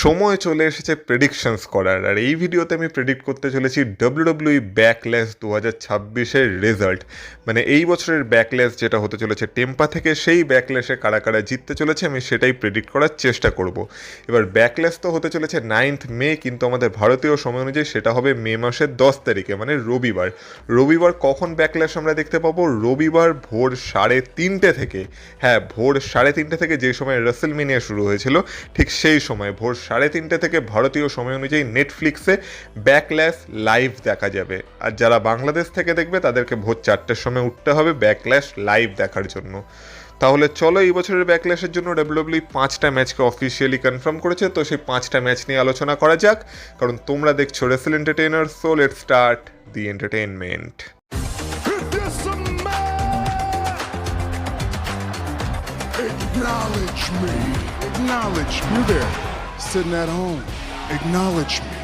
সময় চলে এসেছে প্রেডিকশনস করার। আর এই ভিডিওতে আমি প্রেডিক্ট করতে চলেছি WWE ব্যাকল্যাশ 2026-এর রেজাল্ট। মানে এই বছরের ব্যাকল্যাশ যেটা হতে চলেছে টেম্পা থেকে, সেই ব্যাকল্যাশে কারা কারা জিততে চলেছে আমি সেটাই প্রেডিক্ট করার চেষ্টা করব। এবার ব্যাকল্যাশ তো হতে চলেছে 9th মে, কিন্তু আমাদের ভারতীয় সময় অনুযায়ী সেটা হবে মে মাসের 10 তারিখে, মানে রবিবার। রবিবার কখন ব্যাকল্যাশ আমরা দেখতে পাবো? রবিবার ভোর 3:30 থেকে। হ্যাঁ, ভোর 3:30 থেকে, যে সময় রাসেলমেনিয়া শুরু হয়েছিল ঠিক সেই সময় ভোর 3:30 থেকে ভারতীয় সময় অনুযায়ী নেটফ্লিক্সে ব্যাকল্যাশ লাইভ দেখা যাবে। আর যারা বাংলাদেশ থেকে দেখবে তাদেরকে ভোর 4টের সময় উঠতে হবে ব্যাকল্যাশ লাইভ দেখার জন্য। তাহলে চলো, এই বছরের ব্যাকল্যাশের জন্য ডাব্লিউডাব্লিউ 5টা ম্যাচকে অফিসিয়ালি কনফার্ম করেছে, তো সেই 5টা ম্যাচ নিয়ে আলোচনা করা যাক, কারণ তোমরা দেখছো Rachel entertainer. So let's start the entertainment. Acknowledge me. Acknowledge me. You there, sitting at home. Acknowledge me.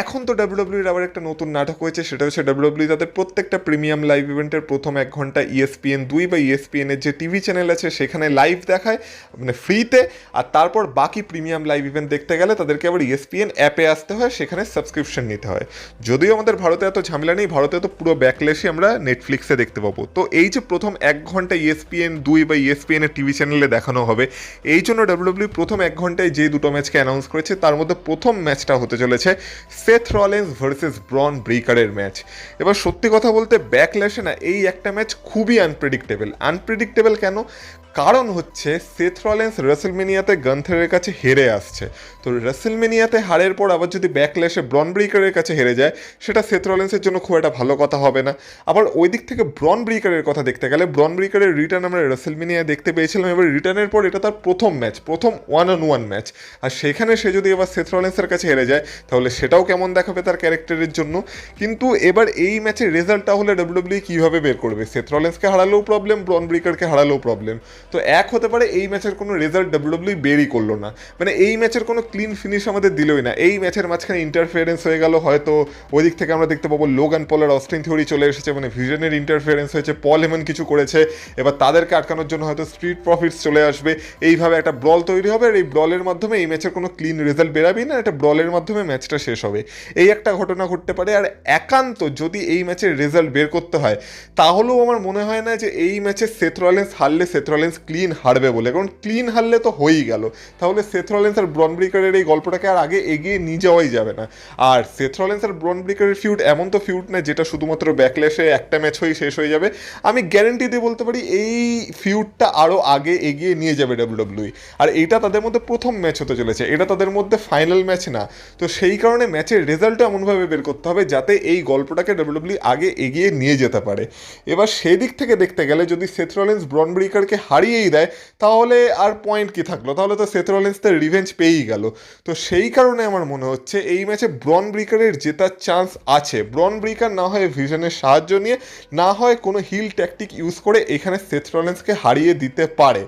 এখন তো ডাব্লিউডাব্লিউর আবার একটা নতুন নাটক হয়েছে, সেটা হচ্ছে ডাব্লিউডাব্লিউ তাদের প্রত্যেকটা প্রিমিয়াম লাইভ ইভেন্টের প্রথম 1 ঘন্টা ESPN 2 বা ESPN-এর যে টিভি চ্যানেল আছে সেখানে লাইভ দেখায়, মানে ফ্রিতে। আর তারপর বাকি প্রিমিয়াম লাইভ ইভেন্ট দেখতে গেলে তাদেরকে আবার ESPN অ্যাপে আসতে হয়, সেখানে সাবস্ক্রিপশন নিতে হয়। যদিও আমাদের ভারতে এত ঝামেলা নেই, ভারতে তো পুরো ব্যাকল্যাশই আমরা নেটফ্লিক্সে দেখতে পাবো। তো এই যে প্রথম 1 ঘন্টা ESPN 2 বা ESPN-এর টিভি চ্যানেলে দেখানো হবে, এই জন্য ডাব্লিউডাব্লিউ প্রথম 1 ঘন্টায় যে দুটো ম্যাচকে অ্যানাউন্স করেছে তার মধ্যে প্রথম ম্যাচটা হতে চলেছে সেথ রলিন্স ভার্সেস ব্রন ব্রেকারের ম্যাচ। এবার সত্যি কথা বলতে ব্যাকল্যাশে না এই একটা ম্যাচ খুবই আনপ্রেডিক্টেবল কেন? কারণ হচ্ছে সেথ রলিন্স রাসেলমেনিয়াতে গান্থারের কাছে হেরে আসছে। তো রাসেলমেনিয়াতে হারের পর আবার যদি ব্যাকল্যাশে ব্রন ব্রেকারের কাছে হেরে যায়, সেটা সেথ রলিন্সের জন্য খুব একটা ভালো কথা হবে না। আবার ওই দিক থেকে ব্রন ব্রেকারের কথা দেখতে গেলে, ব্রন ব্রেকারের রিটার্ন আমরা রাসেলমেনিয়া দেখতে পেয়েছিলাম। এবার রিটার্নের পর এটা তার প্রথম ম্যাচ, প্রথম 1-on-1 ম্যাচ। আর সেখানে সে যদি এবার সেথ রলিন্সের কাছে হেরে যায়, তাহলে সেটাও কেমন দেখাবে তার ক্যারেক্টারের জন্য। কিন্তু এবার এই ম্যাচের রেজাল্টটা হলে ডাব্লিউডাব্লিউ কীভাবে বের করবে? সেথ রলিন্সকে হারালেও প্রবলেম, ব্রন ব্রেকারকে হারালেও প্রবলেম। তো এক হতে পারে এই ম্যাচের কোনো রেজাল্ট ডাব্লিউডাব্লিউ বেরই করলো না, মানে এই ম্যাচের কোনো ক্লিন ফিনিশ আমাদের দিলই না। এই ম্যাচের মাঝখানে ইন্টারফিয়ারেন্স হয়ে গেল, হয়তো ওই দিক থেকে আমরা দেখতে পাবো লোগান পল আর অস্টিন থিওরি চলে এসেছে, মানে ভিশনের ইন্টারফিয়ারেন্স হয়েছে, পল হেমন কিছু করেছে, এবার তাদেরকে আটকানোর জন্য হয়তো স্ট্রিট প্রফিটস চলে আসবে। এইভাবে একটা ব্রল তৈরি হবে, আর এই ব্রলের মাধ্যমে এই ম্যাচের কোনো ক্লিন রেজাল্ট বেরাবেই না, একটা ব্রলের মাধ্যমে ম্যাচটা শেষ হবে। এই একটা ঘটনা ঘটতে পারে। আর একান্ত যদি এই ম্যাচের রেজাল্ট বের করতে হয়, তাহলেও আমার মনে হয় না যে এই ম্যাচে সেথ রলিন্স হারলে সেথ রলিন্স ক্লিন হারবে বলে, কারণ ক্লিন হারলে তো হয়েই গেল। তাহলে সেথ রলিন্স আর ব্রন ব্রেকারের এই গল্পটাকে আর আগে এগিয়ে নিয়ে যাওয়াই যাবে না। আর সেথ রলিন্স আর ব্রন ব্রেকারের ফিউড এমন তো ফিউড না যেটা শুধুমাত্র ব্যাকল্যাশে একটা ম্যাচ হয়েই শেষ হয়ে যাবে। আমি গ্যারেন্টি দিয়ে বলতে পারি এই ফিউডটা আরও আগে এগিয়ে নিয়ে যাবে ডাব্লিউডাব্লিউ। আর এটা তাদের মধ্যে প্রথম ম্যাচ হতে চলেছে, এটা তাদের মধ্যে ফাইনাল ম্যাচ না। তো সেই কারণে ম্যাচের রেজাল্টটা এমনভাবে বের করতে হবে যাতে এই গল্পটাকে ডাব্লিউডাব্লিউ আগে এগিয়ে নিয়ে যেতে পারে। এবার সেই দিক থেকে দেখতে গেলে যদি সেথ রলিন্স ব্রন ব্রেকারকে হারিয়েই দেয়, তাহলে আর পয়েন্ট কি থাকলো? তাহলে তো সেথ রলিন্স তার রিভেঞ্জ পেয়েই গেল। তো সেই কারণে আমার মনে হচ্ছে এই ম্যাচে ব্রন ব্রেকারের জেতার চান্স আছে। ব্রন ব্রেকার না হয় ভিশনের সাহায্য নিয়ে, না হয় কোনো হিল ট্যাকটিক ইউজ করে এখানে সেথ রলিন্সকে হারিয়ে দিতে পারে।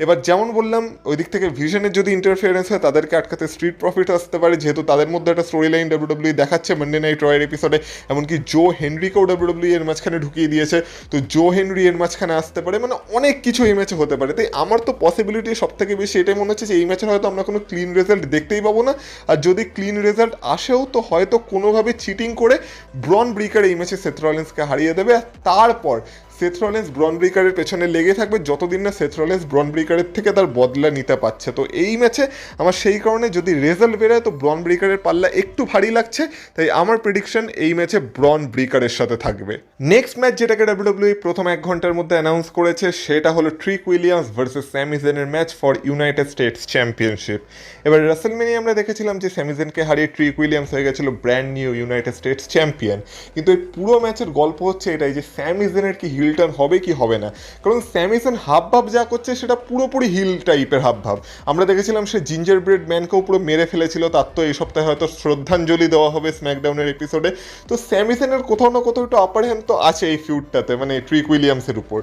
এবার যেমন বললাম, ওই দিক থেকে ভিশনের যদি ইন্টারফিয়ারেন্স হয়, তাদেরকে আটকাতে স্ট্রিট প্রফিট আসতে পারে, যেহেতু তাদের মধ্যে একটা স্টোরি লাইন ডাব্লিউডাব্লিউ দেখাচ্ছে মানডে নাইট রয়ের এপিসোডে। এমনকি জো হেনরিকেও ডাব্লিউডাব্লিউ এর মাঝখানে ঢুকিয়ে দিয়েছে, তো জো হেনরি এর মাঝখানে আসতে পারে, মানে অনেক কিছু এই ম্যাচে হতে পারে। তাই আমার তো পসিবিলিটি সব থেকে বেশি এটাই মনে হচ্ছে যে এই ম্যাচে হয়তো আমরা কোনো ক্লিন রেজাল্ট দেখতেই পাবো না। আর যদি ক্লিন রেজাল্ট আসেও, তো হয়তো কোনোভাবে চিটিং করে ব্রন ব্রেকার এই ম্যাচে সেথ রলিন্সকে হারিয়ে দেবে। আর তারপর সেথ রলিন্স ব্রন ব্রেকারের পেছনে লেগে থাকবে যতদিন না সেথ রলিন্স ব্রন ব্রেকারের থেকে তার বদলা নিতে পারছে। তো এই ম্যাচে আমার সেই কারণে যদি রেজাল্ট বেরোয়, তো ব্রন ব্রেকারের পাল্লা একটু ভারী লাগছে। তাই আমার প্রেডিকশন এই ম্যাচে ব্রন ব্রেকারের সাথে থাকবে। নেক্সট ম্যাচ যেটাকে ডাব্লিউডাব্লিউ প্রথম 1 ঘন্টার মধ্যে অ্যানাউন্স করেছে, সেটা হলো ট্রিক উইলিয়ামস ভার্সেস স্যামি জেনের match for United States Championship. এবার রাসেলমেনিয়া আমরা দেখেছিলাম যে স্যামি জেনকে হারিয়ে ট্রিক উইলিয়ামস হয়ে গেছিল brand new United states champion. কিন্তু এই পুরো ম্যাচের গল্প হচ্ছে এটাই যে স্যামি জেনের কি হিল টার্ন হবে কি হবে না। কারণ স্যামি জেন হাবভাব যা করছে সেটা পুরোপুরি হিল টাইপের হাবভাব। আমরা দেখেছিলাম সে জিঞ্জার ব্রেড ম্যানকেও পুরো মেরে ফেলেছিল, তার তো এই সপ্তাহে হয়তো শ্রদ্ধাঞ্জলি দেওয়া হবে স্ম্যাকডাউনের এপিসোডে। তো স্যামি জেনের কোথাও না কোথাও একটু আপার হ্যান্ড তো আছে এই ফিউডটাতে, মানে ট্রিক উইলিয়ামসের উপর।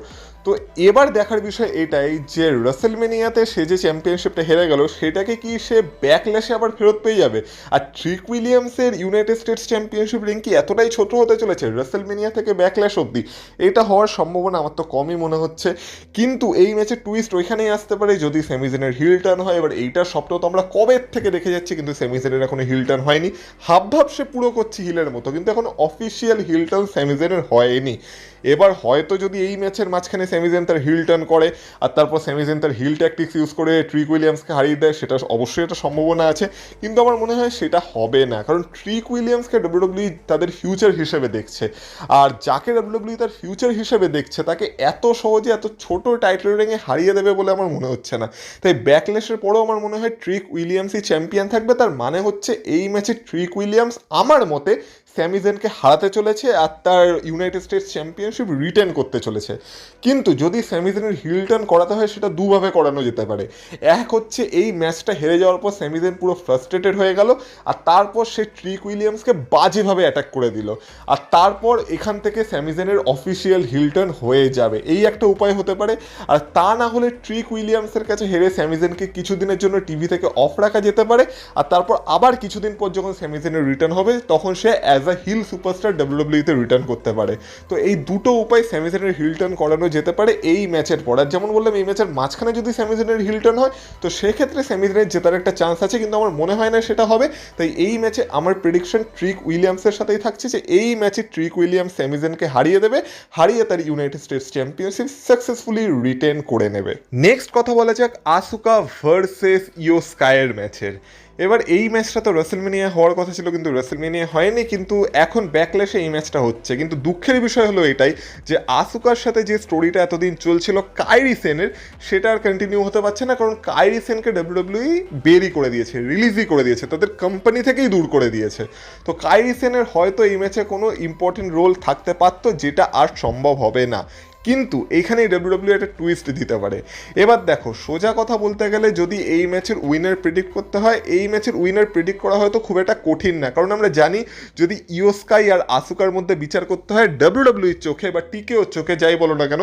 তো এবার দেখার বিষয় এটাই যে রাসেলমেনিয়াতে সে যে চ্যাম্পিয়নশিপটা হেরে গেল সেটাকে কি সে ব্যাকল্যাশে আবার ফেরত পেয়ে যাবে? আর ট্রিক উইলিয়ামসের ইউনাইটেড স্টেটস চ্যাম্পিয়নশিপ রিং কি এতটাই ছোট হতে চলেছে রাসেলমেনিয়া থেকে ব্যাকল্যাশ অবধি? এটা হওয়ার সম্ভাবনা আমার তো কমই মনে হচ্ছে। কিন্তু এই ম্যাচের টুইস্ট ওইখানেই আসতে পারে যদি সেমিজেনের হিল টার্ন হয়। এবার এইটার সবটাও তো আমরা কবে থেকে দেখে যাচ্ছি, কিন্তু সেমিজেনের এখনো হিল টার্ন হয়নি। হাবভাব সে পুরো করছে হিলের মতো, কিন্তু এখন অফিসিয়াল হিল টার্ন সেমিজেনের হয়নি। এবার হয়তো যদি এই ম্যাচের মাঝখানে সেমিজেন তার হিল টার্ন করে আর তারপর সেমিজেন তার হিল ট্যাকটিক্স ইউজ করে ট্রিক উইলিয়ামসকে হারিয়ে দেয়, সেটা অবশ্যই একটা সম্ভাবনা আছে। কিন্তু আমার মনে হয় সেটা হবে না, কারণ ট্রিক উইলিয়ামসকে ডাব্লিউডাব্লিউ তাদের ফিউচার হিসেবে দেখছে। আর যাকে ডাব্লিউডাব্লিউ তার ফিউচার হিসেবে দেখছে তাকে এত সহজে এত ছোট টাইটেল রিংয়ে হারিয়ে দেবে বলে আমার মনে হচ্ছে না। তাই ব্যাকল্যাশের পরেও আমার মনে হয় ট্রিক উইলিয়ামসই চ্যাম্পিয়ন থাকবে। তার মানে হচ্ছে এই ম্যাচে ট্রিক উইলিয়ামস আমার মতে স্যামিজেনকে হারাতে চলেছে আর তার ইউনাইটেড স্টেটস চ্যাম্পিয়নশিপ রিটেন করতে চলেছে। কিন্তু যদি স্যামিজেনের হিল টার্ন করাতে হয় সেটা দুভাবে করানো যেতে পারে। এক হচ্ছে এই ম্যাচটা হেরে যাওয়ার পর স্যামিজেন পুরো ফ্রাস্ট্রেটেড হয়ে গেল আর তারপর সে ট্রিক উইলিয়ামসকে বাজেভাবে অ্যাটাক করে দিল, আর তারপর এখান থেকে স্যামিজেনের অফিসিয়াল হিল টার্ন হয়ে যাবে, এই একটা উপায় হতে পারে। আর তা না হলে ট্রিক উইলিয়ামসের কাছে হেরে স্যামিজেনকে কিছুদিনের জন্য টিভি থেকে অফ রাখা যেতে পারে, আর তারপর আবার কিছুদিন পর যখন স্যামিজেনের রিটার্ন হবে তখন সে অ্যাজ আ হিল সুপারস্টার ডাব্লিউডাব্লিউতে রিটার্ন করতে পারে। তো এই দুটো উপায় স্যামিজেনের হিল টার্ন করানো যেতে পারে এই ম্যাচের পর। আর যেমন বললাম এই ম্যাচের মাঝখানে যদি স্যামিজেনের হিল টার্ন হয় তো সেক্ষেত্রে স্যামিজেনের জেতার একটা চান্স আছে, কিন্তু আমার মনে হয় না সেটা হবে। তাই এই ম্যাচে আমার প্রেডিকশন ট্রিক উইলিয়ামসের সাথেই থাকছে যে এই ম্যাচে ট্রিক উইলিয়ামস স্যামিজেনকে হারিয়ে দেবে, হারিয়ে তার United States championship successfully written করে নেবে। নেক্সট কথা বলা যাক আসুকা ভার্সেস ইও স্কাইয়ের ম্যাচের। এবার এই ম্যাচটা তো রাসেলমেনিয়া হওয়ার কথা ছিল কিন্তু রাসেলমেনিয়া হয়নি, কিন্তু এখন ব্যাকল্যাশে এই ম্যাচটা হচ্ছে। কিন্তু দুঃখের বিষয় হলো এটাই যে আসুকার সাথে যে স্টোরিটা এতদিন চলছিল কাইরি সেনের, সেটা আর কন্টিনিউ হতে পারছে না, কারণ কাইরি সেনকে ডাব্লিউডাব্লিউ বেরই করে দিয়েছে, রিলিজই করে দিয়েছে, তাদের কোম্পানি থেকেই দূর করে দিয়েছে। তো কাইরি সেনের হয়তো এই ম্যাচে কোনো ইম্পর্টেন্ট রোল থাকতে পারতো, যেটা আর সম্ভব হবে না। কিন্তু এইখানেই ডাব্লিউডাব্লিউ একটা টুইস্ট দিতে পারে। এবার দেখো সোজা কথা বলতে গেলে যদি এই ম্যাচের উইনার প্রেডিক্ট করতে হয়, এই ম্যাচের উইনার প্রেডিক্ট করা হয়তো খুব একটা কঠিন না, কারণ আমরা জানি যদি ইও স্কাই আর আসুকার মধ্যে বিচার করতে হয় ডাব্লিউডাব্লিউর চোখে বা টিকেওর চোখে যাই বলো না কেন,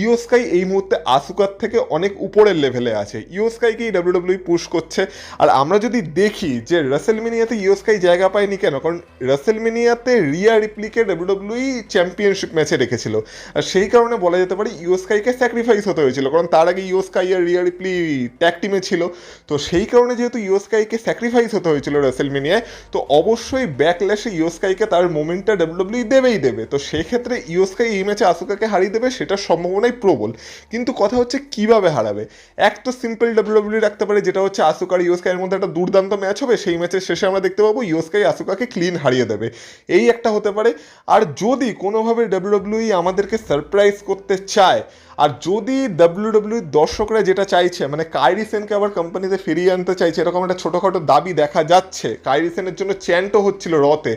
ইও স্কাই এই মুহূর্তে আসুকার থেকে অনেক উপরের লেভেলে আছে। ইও স্কাইকেই ডাব্লিউডাব্লিউ পুশ করছে। আর আমরা যদি দেখি যে রাসেলমেনিয়াতে ইও স্কাই জায়গা পায়নি কেন, কারণ রাসেলমেনিয়াতে রিয়া রিপ্লিকে ডাব্লিউডাব্লিউ চ্যাম্পিয়নশিপ ম্যাচে রেখেছিল, আর সেই কারণে বলা যেতে পারে ইও স্কাইকে স্যাক্রিফাইস হতে হয়েছিল, কারণ তার আগে ইও স্কাই আর রিয়া রিপ্লি ট্যাগ টিমে ছিল। তো সেই কারণে যেহেতু ইও স্কাইকে স্যাক্রিফাইস হতে হয়েছিল রাসেলমেনিয়ায়, তো অবশ্যই ব্যাকল্যাশে ইও স্কাইকে তার মোমেন্টটা ডাব্লিউডাব্লিউ দেবেই দেবে। তো সেক্ষেত্রে ইও স্কাই এই ম্যাচে আসুকাকে হারিয়ে দেবে সেটার সম্ভাবনাই প্রবল। কিন্তু কথা হচ্ছে কিভাবে হারাবে। এক তো সিম্পল ডাব্লিউডাব্লিউ রাখতে পারে, যেটা হচ্ছে আসুকা আর ইও স্কাইয়ের মধ্যে একটা দুর্দান্ত ম্যাচ হবে, সেই ম্যাচের শেষে আমরা দেখতে পাবো ইও স্কাই আসুকাকে ক্লিন হারিয়ে দেবে, এই একটা হতে পারে। আর যদি কোনোভাবে ডাব্লিউডাব্লিউ আমাদেরকে সারপ্রাইজ করতে চায়, আর যদি ডাব্লিউডাব্লিউ দর্শকরা যেটা চাইছে মানে কাইরি সেনকে আবার কোম্পানিতে ফিরিয়ে আনতে চাইছে, এরকম একটা ছোটোখাটো দাবি দেখা যাচ্ছে, কাইরি সেনের জন্য চ্যান্টও হচ্ছিল রতে,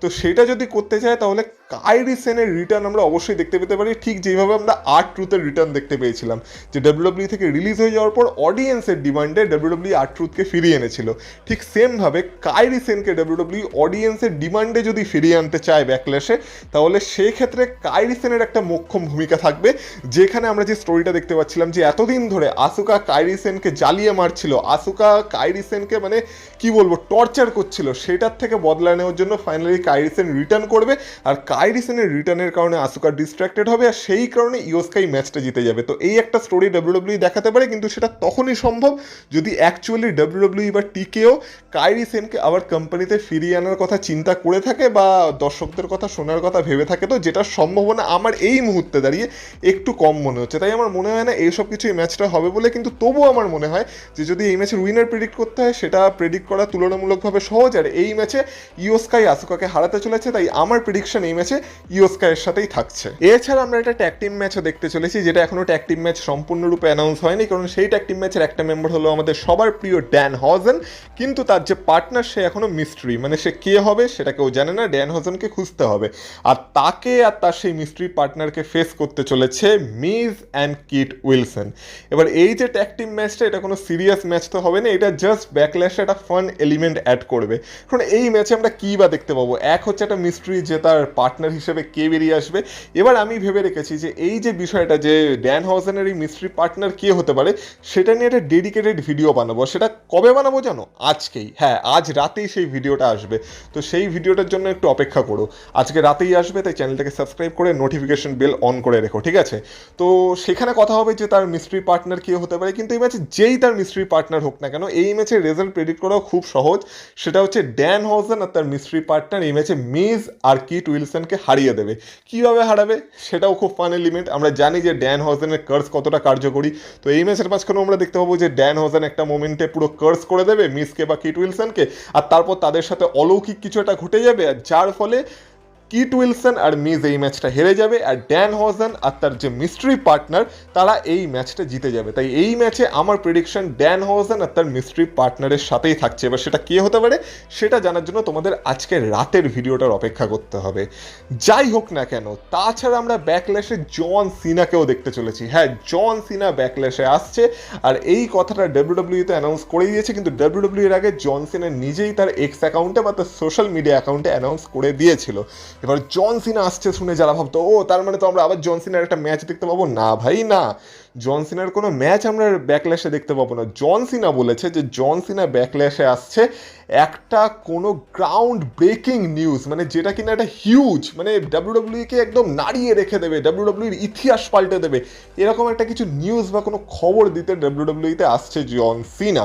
তো সেটা যদি করতে চায় তাহলে কাইরি সেনের রিটার্ন আমরা অবশ্যই দেখতে পেতে পারি, ঠিক যেভাবে আমরা R-Truth-এর রিটার্ন দেখতে পেয়েছিলাম, যে ডাব্লিউডাব্লিউ থেকে রিলিজ হয়ে যাওয়ার পর অডিয়েন্সের ডিমান্ডে ডাব্লিউডাব্লিউ R-Truth-কে ফিরিয়ে এনেছিল। ঠিক সেমভাবে কাইরি সেনকে ডাব্লিউডাব্লিউ অডিয়েন্সের ডিমান্ডে যদি ফিরিয়ে আনতে চায় ব্যাকল্যাশে, তাহলে সেই ক্ষেত্রে কাইরি সেনের একটা মোক্ষম ভূমিকা থাকবে। যেখানে আমরা যে স্টোরিটা দেখতে পাচ্ছিলাম যে এতদিন ধরে আসুকা কাইরি সেনকে জ্বালিয়ে মারছিল, আসুকা কাইরি সেনকে মানে কি বলবো টর্চার করছিল, সেটার থেকে বদলা নেওয়ার জন্য ফাইনালি কাইরি সেন রিটার্ন করবে, আর কাইরি সেনের রিটার্নের কারণে আসুকা ডিস্ট্র্যাক্টেড হবে, আর সেই কারণে ইও স্কাই ম্যাচটা জিতে যাবে। তো এই একটা স্টোরি ডাব্লিউডাব্লিউ দেখাতে পারে, কিন্তু সেটা তখনই সম্ভব যদি অ্যাকচুয়ালি ডাব্লিউডাব্লিউ বা টিকেও কাইরি সেনকে আবার কোম্পানিতে ফিরিয়ে আনার কথা চিন্তা করে থাকে বা দর্শকদের কথা শোনার কথা ভেবে থাকে, তো যেটার সম্ভাবনা আমার এই মুহূর্তে দাঁড়িয়ে একটু কম মনে হচ্ছে। তাই আমার মনে হয় না এইসব কিছু এই ম্যাচটা হবে বলে, কিন্তু তবুও আমার মনে হয় যে যদি এই ম্যাচের উইনার প্রেডিক্ট করতে হয় সেটা প্রেডিক্ট করা তুলনামূলকভাবে সহজ, আর এই ম্যাচে ইও স্কাই আসুকাকে হারাতে চলেছে, তাই আমার প্রেডিকশন এই ম্যাচে ইও স্কাইয়ের সাথেই থাকছে। এছাড়া আমরা একটা ট্যাগ টিম ম্যাচও দেখতে চলেছি, যেটা এখনো ট্যাগ টিম ম্যাচ সম্পূর্ণরূপে অ্যানাউন্স হয়নি, কারণ সেই ট্যাগ টিম ম্যাচের একটা মেম্বার হলো আমাদের সবার প্রিয় ড্যান হজেন, কিন্তু তার যে পার্টনার সে এখনো মিস্ট্রি, মানে সে কে হবে সেটা কেউ জানে না, ড্যান হজেনকে খুঁজতে হবে, আর তাকে আর তার সেই মিস্ট্রি পার্টনারকে ফেস করতে চলেছে মিজ মিজ অ্যান্ড কিট উইলসন। এবার এই যে ট্যাগ টিম ম্যাচটা, এটা কোনো সিরিয়াস ম্যাচ তো হবে না, এটা জাস্ট ব্যাকল্যাশে একটা ফান এলিমেন্ট অ্যাড করবে। কারণ এই ম্যাচে আমরা কী বা দেখতে পাবো, এক হচ্ছে একটা মিস্ট্রি যে তার পার্টনার হিসেবে কে বেরিয়ে আসবে। এবার আমি ভেবে রেখেছি যে এই যে বিষয়টা যে ড্যান হজেনের এই মিস্ট্রি পার্টনার কে হতে পারে, সেটা নিয়ে একটা ডেডিকেটেড ভিডিও বানাবো। সেটা কবে বানাবো জানো? আজকেই, হ্যাঁ আজ রাতেই সেই ভিডিওটা আসবে। তো সেই ভিডিওটার জন্য একটু অপেক্ষা করো, আজকে রাতেই আসবে, তাই চ্যানেলটাকে সাবস্ক্রাইব করে নোটিফিকেশন বেল অন করে রেখো, ঠিক আছে? তো সেখানে কথা হবে যে তার মিস্ট্রি পার্টনার কে হতে পারে। কিন্তু এই ম্যাচে যেই তার মিস্ট্রি পার্টনার হোক না কেন, এই ম্যাচের রেজাল্ট প্রেডিক্ট করাও খুব সহজ। সেটা হচ্ছে ড্যান হজেন আর তার মিস্ট্রি পার্টনার এই ম্যাচে মিজ আর কিট উইলসনকে হারিয়ে দেবে। কীভাবে হারাবে সেটাও খুব ফান এলিমেন্ট। আমরা জানি যে ড্যান হজেনের কার্স কতটা কার্যকরী। তো এই ম্যাচের মাঝখানে আমরা দেখতে পাবো যে ড্যান হজেন একটা মোমেন্টে পুরো কার্স করে দেবে মিসকে বা কিট উইলসনকে, আর তারপর তাদের সাথে অলৌকিক কিছু একটা ঘটে যাবে, আর যার ফলে কিট উইলসন আর মিজ এই ম্যাচটা হেরে যাবে, আর ড্যান হজেন আর তার যে মিস্ট্রি পার্টনার তারা এই ম্যাচটা জিতে যাবে। তাই এই ম্যাচে আমার প্রেডিকশন ড্যান হজেন আর তার মিস্ট্রি পার্টনারের সাথেই থাকছে। এবার সেটা কে হতে পারে সেটা জানার জন্য তোমাদের আজকে রাতের ভিডিওটার অপেক্ষা করতে হবে। যাই হোক না কেন, তাছাড়া আমরা ব্যাকল্যাশে জন সিনাকেও দেখতে চলেছি। হ্যাঁ, জন সিনা ব্যাকল্যাশে আসছে, আর এই কথাটা ডাব্লিউডাব্লিউতে অ্যানাউন্স করে দিয়েছে। কিন্তু ডাব্লিউডাব্লিউ এর আগে জন সিনা নিজেই তার এক্স অ্যাকাউন্টে বা তার সোশ্যাল মিডিয়া অ্যাকাউন্টে অ্যানাউন্স করে দিয়েছিল। এবার জন সিনা আসছে শুনে যারা ভাবতো ও তার মানে তো আমরা আবার জন সিনার একটা ম্যাচ দেখতে পাবো, না ভাই না, জন সিনার কোনো ম্যাচ আমরা ব্যাকল্যাশে দেখতে পাবো না। জন সিনা বলেছে যে জন সিনা ব্যাকল্যাশে আসছে একটা কোনো গ্রাউন্ড ব্রেকিং নিউজ, মানে যেটা কিনা একটা হিউজ, মানে ডাব্লিউডাব্লিউকে একদম নাড়িয়ে রেখে দেবে, ডাব্লিউডাব্লিউর ইতিহাস পাল্টে দেবে, এরকম একটা কিছু নিউজ বা কোনো খবর দিতে ডাব্লিউডাব্লিউতে আসছে জন সিনা।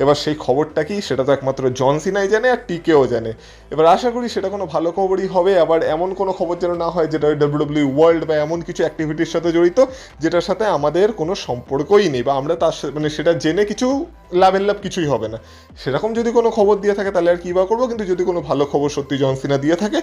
এবার সেই খবরটা কি সেটা তো একমাত্র জন সিনাই জানে আর টিকেও জানে। এবার আশা করি সেটা কোনো ভালো খবরই হবে। আবার এমন কোনো খবর যেন না হয় যেটা ডাব্লিউডাব্লিউ ওয়ার্ল্ড বা এমন কিছু অ্যাক্টিভিটির সাথে জড়িত যেটার সাথে আমাদের কোনো সম্পর্কই নেই, বা আমরা তার মানে সেটা জেনে কিছু লাভের লাভ কিছুই হবে না। সেরকম যদি কোনো খবর দিয়ে থাকে তাহলে আর কী বা করবো, কিন্তু যদি কোনো ভালো খবর সত্যি জন সিনা দিয়ে থাকে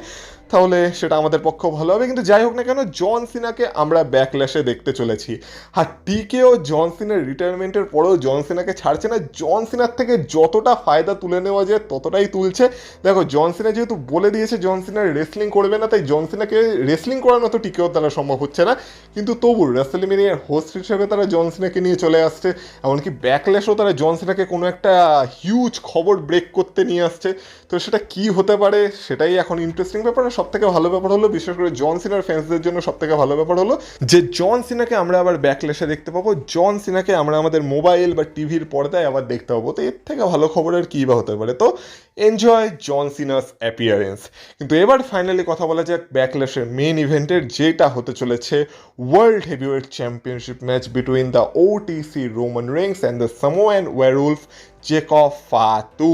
তাহলে সেটা আমাদের পক্ষেও ভালো হবে। কিন্তু যাই হোক না কেন, জন সিনাকে আমরা ব্যাকল্যাশে দেখতে চলেছি। হ্যাঁ, টিকেও জন সিনার রিটায়ারমেন্টের পরেও জন সিনাকে ছাড়ছে না, জন সিনার থেকে যতটা ফায়দা তুলে নেওয়া যায় ততটাই তুলছে। দেখো, জন সিনা যেহেতু বলে দিয়েছে জন সিনার রেসলিং করবে না, তাই জন সিনাকে রেসলিং করানো তো টিকেও তারা সম্ভব হচ্ছে না, কিন্তু তবু রেসলম্যানিয়ার হোস্ট হিসেবে তারা জন সিনাকে নিয়ে চলে আসছে। এমনকি ব্যাকল্যাশও তারা জন সিনাকে কোনো একটা হিউজ খবর ব্রেক করতে নিয়ে আসছে। তো সেটা কি হতে পারে সেটাই এখন ইন্টারেস্টিং ব্যাপার। সব থেকে ভালো ব্যাপার হলো, বিশেষ করে জন সিনার ফ্যান্সদের জন্য সব থেকে ভালো ব্যাপার হলো যে জন সিনাকে আমরা আবার ব্যাকল্যাশে দেখতে পাবো, জন সিনাকে আমরা আমাদের মোবাইল বা টিভির পর্দায় আবার দেখতে পাবো। তো এর থেকে ভালো খবর আর কী বা হতে পারে। তো এনজয় জন সিনাস অ্যাপিয়ারেন্স। কিন্তু এবার ফাইনালি কথা বলা যাক ব্যাকল্যাশের মেইন ইভেন্টের, যেটা হতে চলেছে World Heavyweight Championship match between the OTC Roman Reigns and the Samoan Werewolf Jacob Fatu.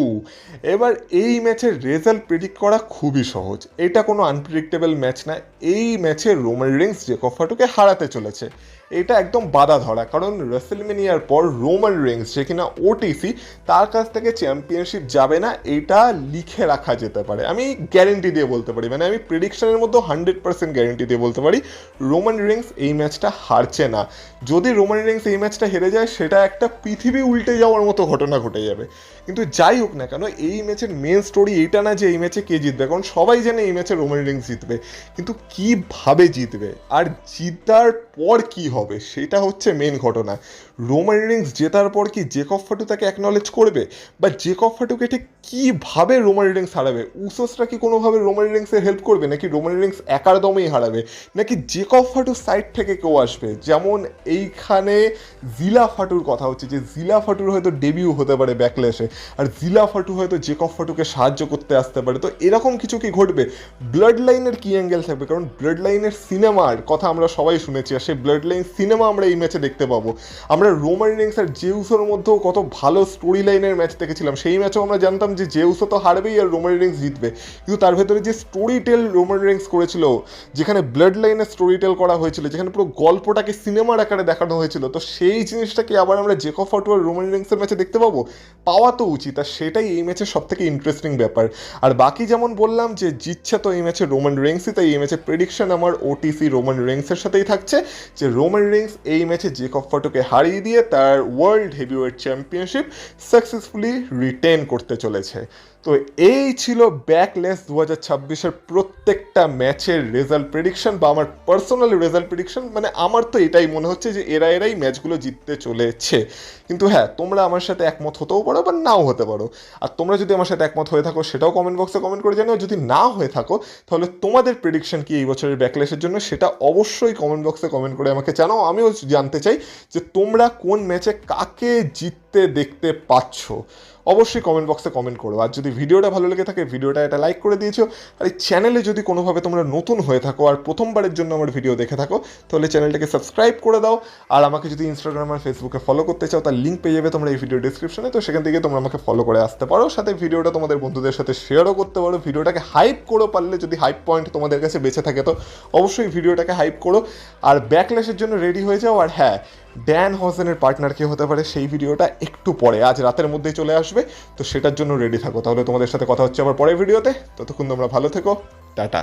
এবার এই ম্যাচের রেজাল্ট প্রেডিক্ট করা খুবই সহজ, এটা কোনো আনপ্রেডিক্টেবল ম্যাচ না। এই ম্যাচে রোমান রেইন্স জেকব ফাতুকে হারাতে চলেছে, এটা একদম বাধা ধরা। কারণ রেসলম্যানিয়ার পর রোমান রেইন্স যে কিনা ওটিসি, তার কাছ থেকে চ্যাম্পিয়নশিপ যাবে না, এটা লিখে রাখা যেতে পারে। আমি গ্যারেন্টি দিয়ে বলতে পারি, মানে আমি প্রেডিকশনের মধ্যে 100% গ্যারেন্টি দিয়ে বলতে পারি রোমান রেইন্স এই ম্যাচটা হারছে না। যদি রোমান রেইন্স এই ম্যাচটা হেরে যায় সেটা একটা পৃথিবী উল্টে যাওয়ার মতো ঘটনা ঘটে যাবে। কিন্তু যাই হোক না কেন, এই ম্যাচের মেন স্টোরি এইটা না যে এই ম্যাচে কে জিতবে, কারণ সবাই জানে এই ম্যাচে রোমান রেইন্স জিতবে, কিন্তু কীভাবে জিতবে আর জিতার পর কি হবে সেটা হচ্ছে মেন ঘটনা। রোমান রেইন্স জেতার পর কি জেকব ফাটু তাকে অ্যাকনলেজ করবে, বা জেকব ফাটুকে ঠিক কীভাবে রোমান রেইন্স হারাবে? উসোসরা কি কোনোভাবে রোমান রেইন্সের হেল্প করবে, নাকি রোমান রেইন্স একার দমেই হারাবে, নাকি জেকব ফাটুর সাইড থেকে কেউ আসবে? যেমন এইখানে জিলা ফাটুর কথা হচ্ছে যে জিলা ফাটুর হয়তো ডেবিউ হতে পারে ব্যাকল্যাশে, আর জিলা ফাটু হয়তো জেকব ফাটুকে সাহায্য করতে আসতে পারে। তো এরকম কিছু কি ঘটবে? ব্লাড লাইনের কী অ্যাঙ্গেল থাকবে? কারণ ব্লাড লাইনের সিনেমার কথা আমরা সবাই শুনেছি, আর সেই ব্লাড লাইন সিনেমা আমরা এই ম্যাচে দেখতে পাবো। আমরা রোমান রেইন্স আর জেউসের মধ্যেও কত ভালো স্টোরি লাইনের ম্যাচ দেখেছিলাম, সেই ম্যাচেও আমরা জানতাম যে জেউসও তো হারবেই আর রোমান রেইন্স জিতবে, কিন্তু তার ভেতরে যে স্টোরি টেল রোমান রেইন্স করেছিল, যেখানে ব্লাড লাইনের স্টোরি টেল করা হয়েছিল, যেখানে পুরো গল্পটাকে সিনেমার আকারে দেখানো হয়েছিল, তো সেই জিনিসটাকে আবার আমরা জেকব ফাটু আর রোমান রেইন্সের ম্যাচে দেখতে পাবো। পাওয়া তো উচিত, আর সেটাই এই ম্যাচের সব থেকে ইন্টারেস্টিং ব্যাপার। আর বাকি যেমন বললাম যে জিতছে তো এই ম্যাচে রোমান রেন্সই, তাই এই ম্যাচের প্রেডিকশন আমার ওটিসি রোমান রেন্সের সাথেই থাকছে, যে রোমান রেন্স এই ম্যাচে জেকব ফটোকে হারিয়ে দিয়ে তার world Heavyweight championship successfully written করতে চলেছে। তো এই ছিল ব্যাকলেস 2026-এর প্রত্যেকটা ম্যাচের রেজাল্ট প্রেডিকশন, বা আমার পার্সোনাল রেজাল্ট প্রেডিকশন। মানে আমার তো এটাই মনে হচ্ছে যে এরাই ম্যাচগুলো জিততে চলেছে। কিন্তু হ্যাঁ, তোমরা আমার সাথে একমত হতেও পারো বা নাও হতে পারো। আর তোমরা যদি আমার সাথে একমত হয়ে থাকো সেটাও কমেন্ট বক্সে কমেন্ট করে জানিও। যদি না হয়ে থাকো তাহলে তোমাদের প্রেডিকশন কি এই বছরের ব্যাকলেসের জন্য, সেটা অবশ্যই কমেন্ট বক্সে কমেন্ট করে আমাকে জানাও। আমিও জানতে চাই যে তোমরা কোন ম্যাচে কাকে জিততে দেখতে পাচ্ছ। অবশ্যই কমেন্ট বক্সে কমেন্ট করো। আর যদি ভিডিওটা ভালো লেগে থাকে ভিডিওটা এটা লাইক করে দিয়েছো। আর এই চ্যানেলে যদি কোনোভাবে তোমরা নতুন হয়ে থাকো আর প্রথমবারের জন্য আমার ভিডিও দেখে থাকো, তাহলে চ্যানেলটাকে সাবস্ক্রাইব করে দাও। আর আমাকে যদি ইনস্টাগ্রাম আর ফেসবুকে ফলো করতে চাও তার লিঙ্ক পেয়ে যাবে তোমরা এই ভিডিও ডিসক্রিপশনে, তো সেখান থেকে তোমরা আমাকে ফলো করে আসতে পারো। সাথে ভিডিওটা তোমাদের বন্ধুদের সাথে শেয়ারও করতে পারো। ভিডিওটাকে হাইপ করো পারলে, যদি হাইপ পয়েন্ট তোমাদের কাছে বেঁচে থাকে তো অবশ্যই ভিডিওটাকে হাইপ করো। আর ব্যাকল্যাশের জন্য রেডি হয়ে যাও। আর হ্যাঁ, ড্যান হজেনের পার্টনার কে হতে পারে সেই ভিডিওটা একটু পরে, আজ রাতের মধ্যেই চলে আসবে, তো সেটার জন্য রেডি থাকো। তাহলে তোমাদের সাথে কথা হচ্ছে আবার পরের ভিডিওতে। ততক্ষণ তোমরা ভালো থেকো, টাটা।